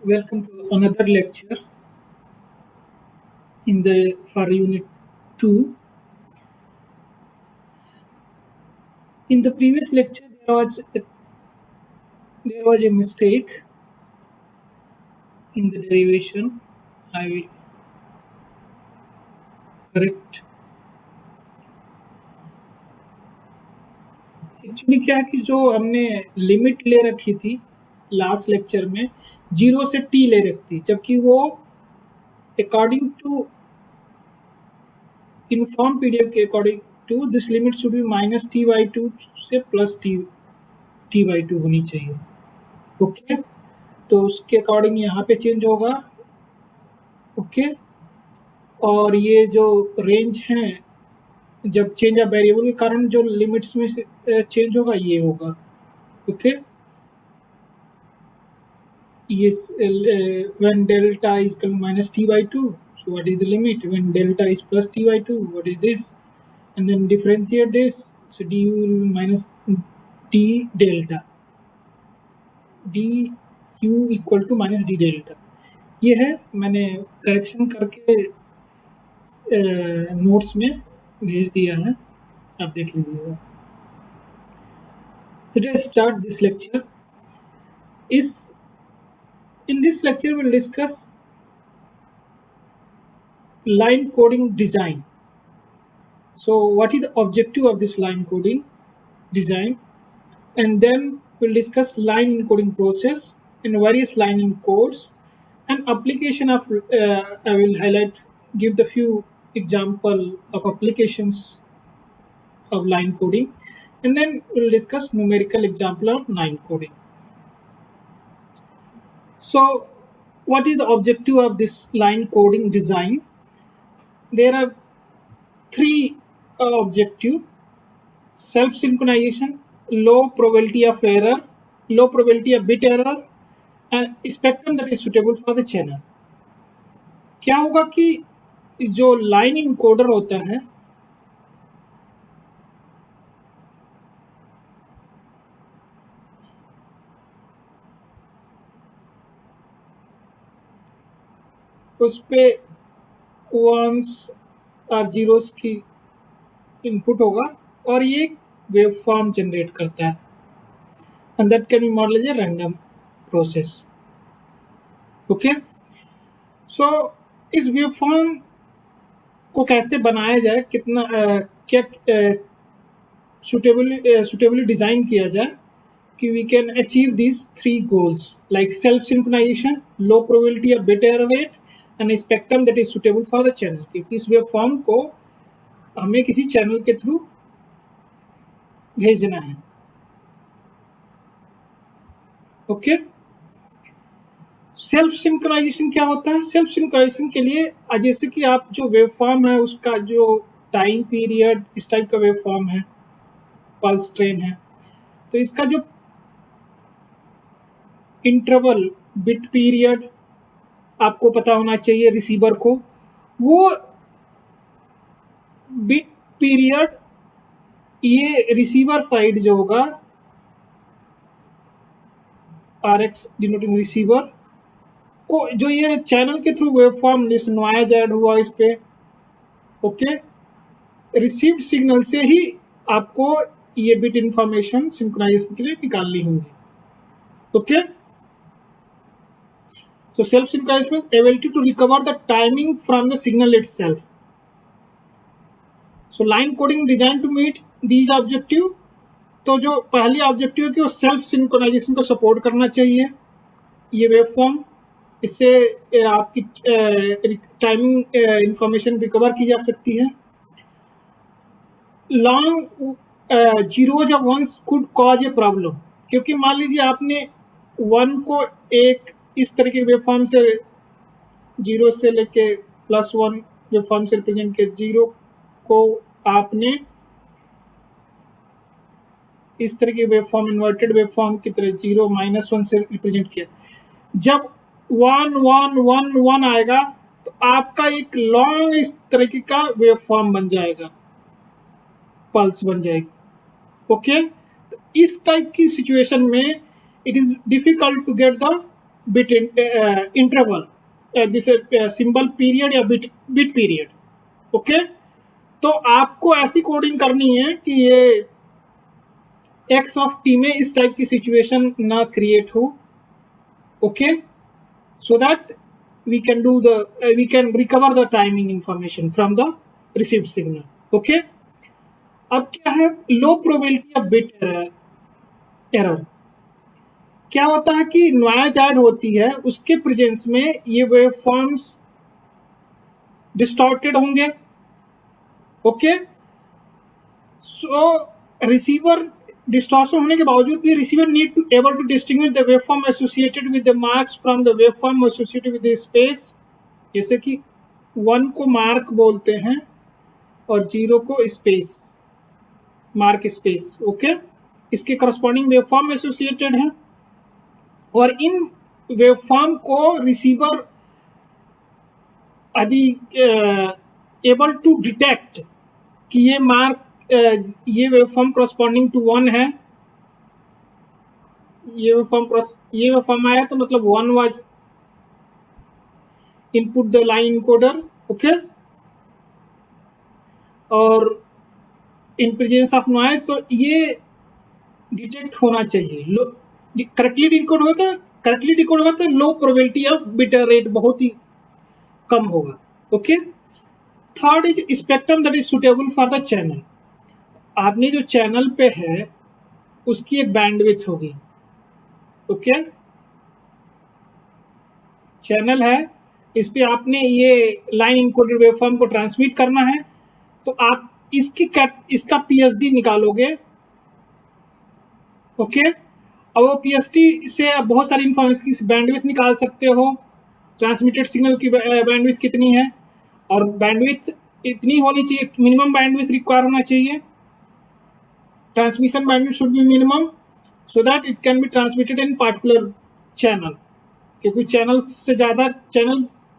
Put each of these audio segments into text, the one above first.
Welcome to another lecture in the for unit 2. In the previous lecture there was a mistake in the derivation. I will correct. Actually क्या है कि जो हमने limit ले रखी थी लास्ट लेक्चर में 0 से t ले रखी थी, जबकि वो अकॉर्डिंग टू इनफॉर्म पीडीएफ के according to this limit should be minus t/2 से प्लस t/2 होनी चाहिए. ओके, तो उसके अकॉर्डिंग यहाँ पे चेंज होगा. ओके, और ये जो रेंज है जब चेंज ऑफ वेरिएबल के कारण जो लिमिट्स में चेंज होगा ये होगा. ओके, ये when delta is equal to minus t/2, so what is the limit? When delta is plus t/2, what is this? And then differentiate this, so du will be minus d delta, du equal to minus d delta. ये है, मैंने correction करके notes में भेज दिया है, आप देख लीजिएगा. Let's start this lecture. In this lecture we'll discuss line coding design. So what is the objective of this line coding design, and then we'll discuss line encoding process and various line encodes and application of I will give the few example of applications of line coding, and then we'll discuss numerical example of line coding. So what is the objective of this line coding design? There are three objectives: self-synchronization, low probability of error, low probability of bit error, and spectrum that is suitable for the channel. क्या होगा कि जो line encoder होता है उस पे once और zeros की इनपुट होगा और ये वेव फॉर्म जनरेट करता है, and that can be modeled as a random process. Okay, so इस वेव फॉर्म को कैसे बनाया जाए, कितना क्या सुटेबली डिजाइन किया जाए कि we can achieve these three goals like self-synchronization, low probability of bit error rate, and a spectrum that is suitable for the channel. क्योंकि इस वेव फॉर्म को हमें किसी चैनल के थ्रू भेजना है. ओके, सेल्फ सिंक्रोनाइजेशन क्या होता है? सेल्फ सिंक्रोनाइजेशन के लिए जैसे कि आप जो वेव फॉर्म है उसका जो टाइम पीरियड इस टाइप का वेव फॉर्म है, पल्स ट्रेन है, तो इसका जो इंटरवल बिट पीरियड आपको पता होना चाहिए रिसीवर को. वो बिट पीरियड ये रिसीवर साइड जो होगा RX डिनोटिंग रिसीवर को, जो ये चैनल के through wave form noise add हुआ इस पे, ओके, रिसीव्ड सिग्नल से ही आपको ये बिट इंफॉर्मेशन सिंक्रोनाइजेशन के लिए निकालनी होगी. Okay, so self synchronization ability to recover the timing from the signal itself. So line coding designed to meet these objective. तो जो पहली ऑब्जेक्टिव है कि वो सेल्फ सिंक्रोनाइजेशन को सपोर्ट करना चाहिए ये वेव फॉर्म. इससे आपकी टाइमिंग इंफॉर्मेशन रिकवर की जा सकती है. लॉन्ग जीरोज और ones could cause a problem, क्योंकि मान लीजिए आपने वन को एक इस तरह के वेव फॉर्म से जीरो से लेके प्लस वन वेव फॉर्म से रिप्रेजेंट किया, जीरो को आपने इस तरह के wave form inverted wave form की तरह जीरो माइनस वन से रिप्रेजेंट किया. जब वन वन वन वन आएगा तो आपका एक लॉन्ग इस तरीके का वेव फॉर्म बन जाएगा, पल्स बन जाएगी. ओके, तो इस टाइप की सिचुएशन में it is difficult to get the bit interval, this symbol period या bit period. ओके, तो आपको ऐसी कोडिंग करनी है कि ये x ऑफ t में इस टाइप की सिचुएशन ना क्रिएट हो. Okay, so that we can recover the timing information from the received signal. Okay, अब क्या है लो प्रोबेबिलिटी ऑफ बिट एरर. क्या होता है कि नॉइज ऐड होती है, उसके प्रेजेंस में ये वेवफॉर्म्स डिस्टॉर्टेड होंगे. ओके, सो रिसीवर डिस्टॉर्शन होने के बावजूद भी receiver need to able to distinguish the waveform associated with the marks from the waveform associated with the space. जैसे कि 1 को मार्क बोलते हैं और 0 को स्पेस, मार्क स्पेस. ओके, इसके करस्पॉन्डिंग वेवफॉर्म एसोसिएटेड है और इन वेवफॉर्म को रिसीवर यदि एबल टू डिटेक्ट कि ये मार्क ये वेवफॉर्म करस्पॉन्डिंग टू 1 है, ये वेवफॉर्म आया तो मतलब 1 was input the line encoder. Okay, और इन प्रेजेंस ऑफ नॉइज तो ये डिटेक्ट होना चाहिए. करेक्टली डिकोड होगा तो लो प्रोबेबिलिटी ऑफ बिट रेट बहुत ही कम होगा. Okay, third is spectrum that is suitable for the channel. आपने जो चैनल पे है उसकी एक बैंडविड्थ होगी. ओके, चैनल है, इस पे आपने ये लाइन इनकोडेड वेवफॉर्म को ट्रांसमिट करना है, तो आप इसका पीएसडी निकालोगे. ओके, और वो पीएसडी से आप बहुत सारी इंफॉर्मेशन की बैंडविड्थ निकाल सकते हो. ट्रांसमिटेड सिग्नल की बैंडविड्थ कितनी है, और बैंडविड्थ इतनी होनी चाहिए, मिनिमम बैंडविड्थ रिक्वायर होना चाहिए. Transmission bandwidth should be minimum so that it can be transmitted in particular channel. क्योंकि चैनल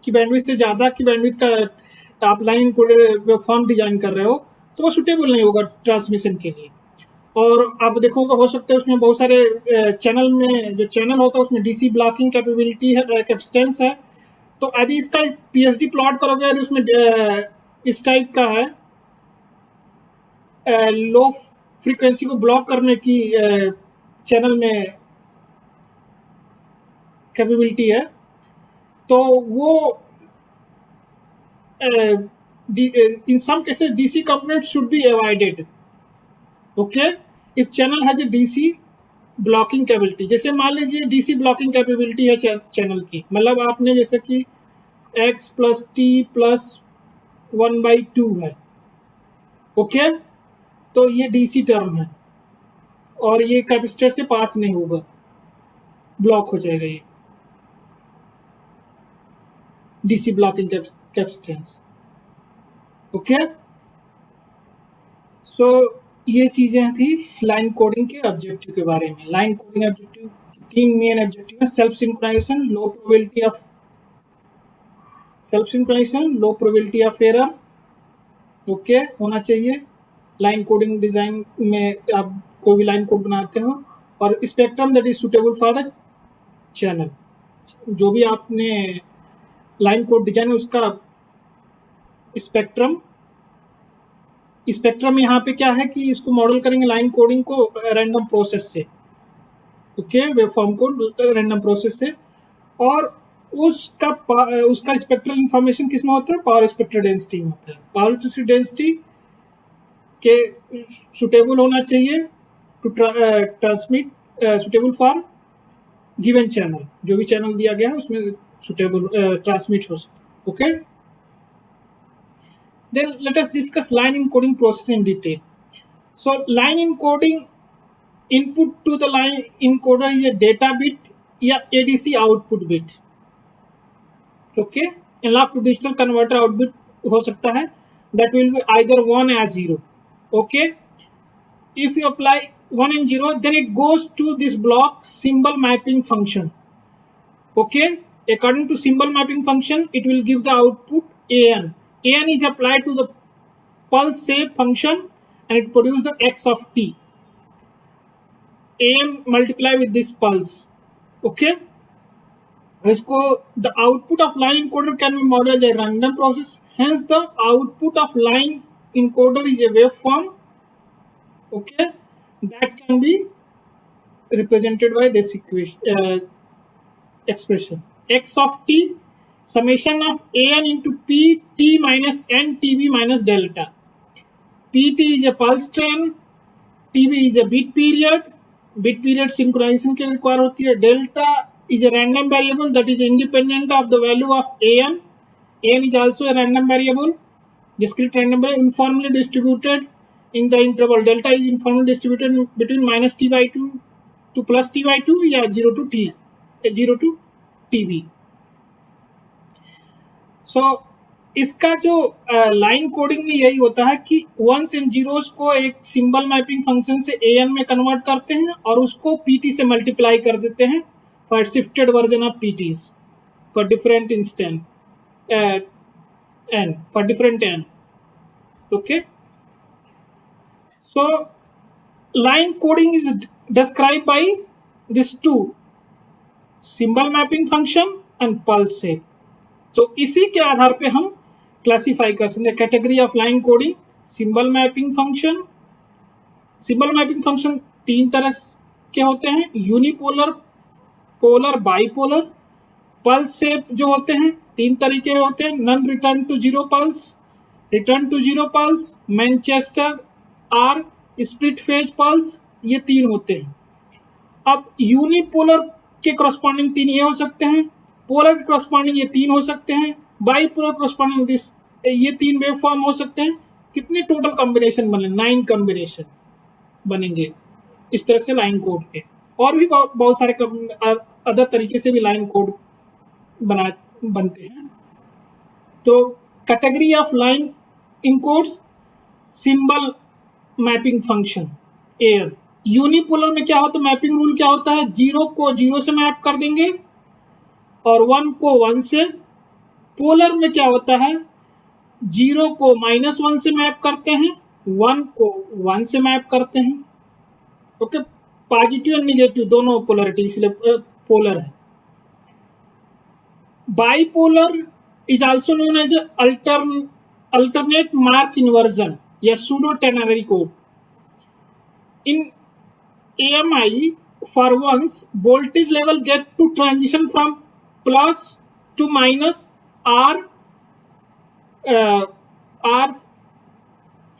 की बैंडविड्थ से ज़्यादा की बैंडविड्थ का आप लाइन इनकोडेड वेवफॉर्म डिजाइन कर रहे हो तो वो सुटेबल नहीं होगा ट्रांसमिशन के लिए. और आप देखोगे हो सकता है उसमें बहुत सारे चैनल में जो चैनल होता है उसमें डीसी ब्लॉकिंग कैपेबिलिटी है, कैपेसिटेंस है. तो यदि इसका पीएसडी प्लॉट करोगे, यदि उसमें इस टाइप का है लो फ्रीक्वेंसी को ब्लॉक करने की चैनल में कैपेबिलिटी है, तो वो in some cases DC component should be avoided. Okay, if channel has a DC blocking capability, जैसे मान लीजिए DC blocking capability है चैनल की, मतलब आपने जैसे कि x प्लस t प्लस 1/2 है. ओके, तो ये DC टर्म है और ये कैपेसिटर से पास नहीं होगा, ब्लॉक हो जाएगा ये DC ब्लॉकिंग कैपेसिटेंस. ओके, सो ये चीजें थी लाइन कोडिंग के ऑब्जेक्टिव के बारे में. Line coding objective 3 main objective है. Self synchronization, low probability of error. Okay, होना चाहिए लाइन कोडिंग डिजाइन में. आप कोई भी लाइन कोड बनाते हो, और spectrum that is suitable for the channel. जो भी आपने लाइन कोड डिजाइन है उसका स्पेक्ट्रम यहाँ पे क्या है कि इसको मॉडल करेंगे लाइन कोडिंग को रैंडम प्रोसेस से. ओके, वेवफॉर्म को रैंडम प्रोसेस से, और उसका स्पेक्ट्रल इंफॉर्मेशन किसमें होता है, पावर स्पेक्ट्रल डेंसिटी में होता है. पावर स्पेक्ट्रल डेंसिटी के सुटेबल होना चाहिए to transmit, suitable for given channel. जो भी चैनल दिया गया है उसमें सुटेबल ट्रांसमिट हो सकता. Okay, then let us discuss line encoding process in detail. So line encoding input to the line encoder is a data bit या ADC output bit. Okay, analog to digital converter output हो सकता है, that will be either 1 or 0. Okay, if you apply 1 and 0, then it goes to this block symbol mapping function. Okay, according to symbol mapping function it will give the output AN. AN is applied to the pulse shape function and it produces the x of t. AN multiply with this pulse. Okay, इसको the output of line encoder can be model a random process, hence the output of line encoder is a waveform, okay, that can be represented by this expression x of t summation of an into p t minus n tb minus delta. pt is a pulse train, tb is a bit period synchronization के require होती है. delta is a random variable that is independent of the value of an is also a random variable, discrete random variable, uniformly distributed in the interval. Delta is uniformly distributed between minus t by 2 to plus t by 2 या 0 to t, 0 to tb. So इसका जो line coding में यही होता है कि once and zeros को एक सिंबल मैपिंग फंक्शन से an में कन्वर्ट करते हैं और उसको pt से मल्टीप्लाई कर देते हैं for shifted version of pt's for different instant n, for different n. Okay, so line coding is described by these two, symbol mapping function and pulse shape. So इसी के आधार पे हम क्लासिफाई कर सकते हैं category of line coding. Symbol mapping function, symbol mapping function तीन तरह के होते हैं, unipolar, polar, bipolar. Pulse shape जो होते हैं तीन तरीके होते हैं, non return to zero pulse, return to zero pulse, Manchester or, split phase pulse, ये तीन होते हैं. अब यूनिपोलर के करस्पॉन्डिंग तीन ये हो सकते हैं, पोलर के करस्पॉन्डिंग ये तीन हो सकते हैं, बाइपोलर करस्पॉन्डिंग ये तीन वेव फॉर्म हो सकते हैं. कितने टोटल कॉम्बिनेशन बने? 9 कॉम्बिनेशन बनेंगे इस तरह से लाइन कोड के. और भी बहुत सारे अदर तरीके से भी लाइन कोड बनते हैं. तो category of line encodes, symbol mapping function air. Unipolar में क्या होता है, मैपिंग रूल क्या होता है, 0 को 0 से मैप कर देंगे और 1 को 1 से. पोलर में क्या होता है, 0 को -1 से मैप करते हैं, 1 को 1 से मैप करते हैं. ओके, पॉजिटिव और निगेटिव दोनों पोलरिटी, इसलिए पोलर है. Bipolar is also known as alternate mark inversion या pseudo ternary code. In AMI, for once voltage level get to transition from plus to minus R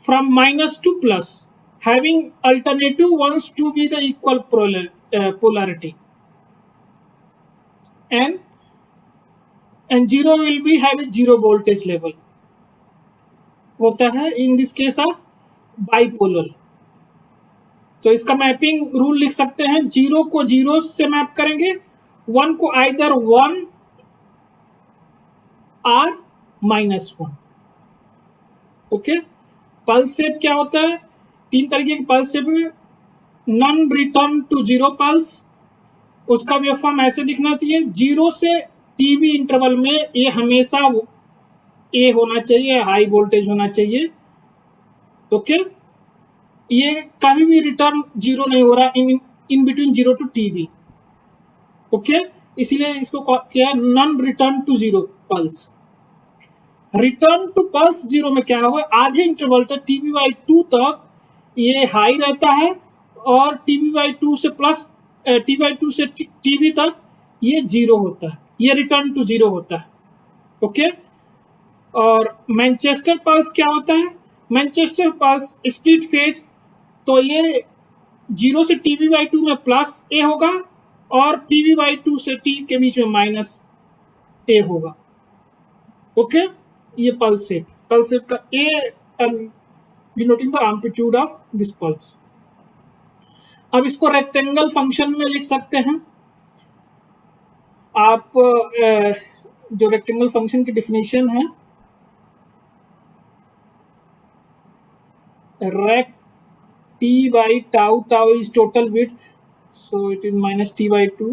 from minus to plus, having alternative ones to be the equal polarity, and 0 will be have a 0 voltage level होता है in this case of bipolar. तो इसका mapping rule लिख सकते हैं, 0 को 0 से map करेंगे, 1 को आइदर 1 और -1. ओके, पल्स शेप क्या होता है, तीन तरीके के पल्स शेप में. Non return to zero pulse, उसका वेव फॉर्म ऐसे दिखना चाहिए, 0 से टीबी इंटरवल में ये हमेशा ए होना चाहिए, हाई वोल्टेज होना चाहिए. ओके, ये कभी भी रिटर्न 0 नहीं हो रहा in between 0 to TB. Okay, इसीलिए इसको क्या, non return to zero pulse. Return to pulse 0 में क्या होगा, आधे इंटरवल तक TB/2 तक ये हाई रहता है और TB/2 से प्लस TB/2 से TB तक ये 0 होता है, ये रिटर्न टू 0 होता है. ओके, और मैनचेस्टर पल्स क्या होता है, मैनचेस्टर पल्स स्प्लिट फेज, तो ये 0 से TB/2 में प्लस ए होगा और TB/2 से T के बीच में माइनस ए होगा. ओके, ये पल्स शेप का A denoting the amplitude of this pulse. अब इसको रेक्टेंगल फंक्शन में लिख सकते हैं आप. जो रेक्टेंगल फंक्शन की डेफिनेशन है, rect t by tau is total width, so it is minus t/2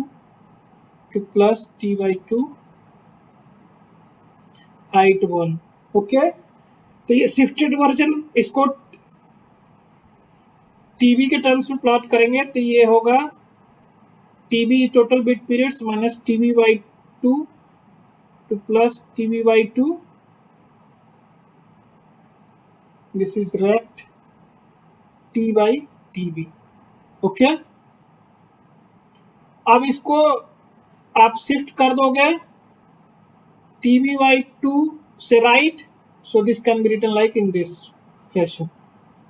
to plus t/2 height 1. Okay, तो ये शिफ्टेड वर्जन, इसको टीबी के टर्म्स में प्लॉट करेंगे तो ये होगा TB total bit periods minus TB/2 2 to plus TB by 2. This is rect T by TB. Okay, अब इसको आप शिफ्ट कर दोगे TB by 2 से right, so this can be written like in this fashion,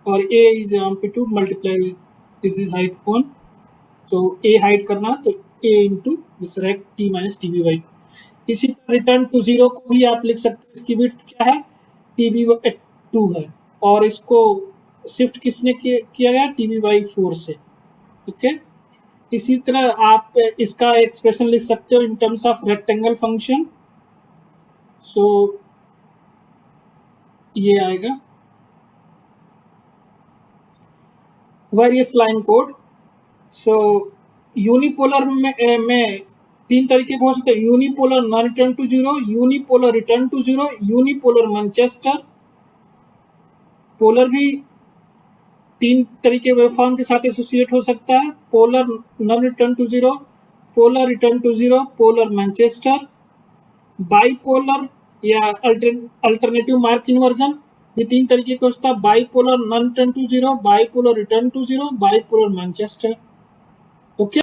और A is amplitude multiply with this is height कोण, तो A height करना तो A into this rect T minus TB by 2. इसी तरह रिटर्न टू 0 को भी आप लिख सकते हैं, इसकी विड्थ क्या है, TB by 2 है, और इसको शिफ्ट किसने किया गया, TB by 4 से. ओके, इसी तरह आप इसका एक्सप्रेशन लिख सकते हो in terms of rectangle function. So ये आएगा various line code. So unipolar में 3 तरीके हो सकते हैं, unipolar non return to 0, unipolar return to 0, unipolar Manchester. Polar भी 3 तरीके वेवफॉर्म के साथ एसोसिएट हो सकता है, polar non return to 0, polar return to 0, polar Manchester. Bipolar या अल्टरनेटिव मार्क इन्वर्जन ये 3 तरीके का होता है, bipolar non return to 0, bipolar return to 0, bipolar Manchester.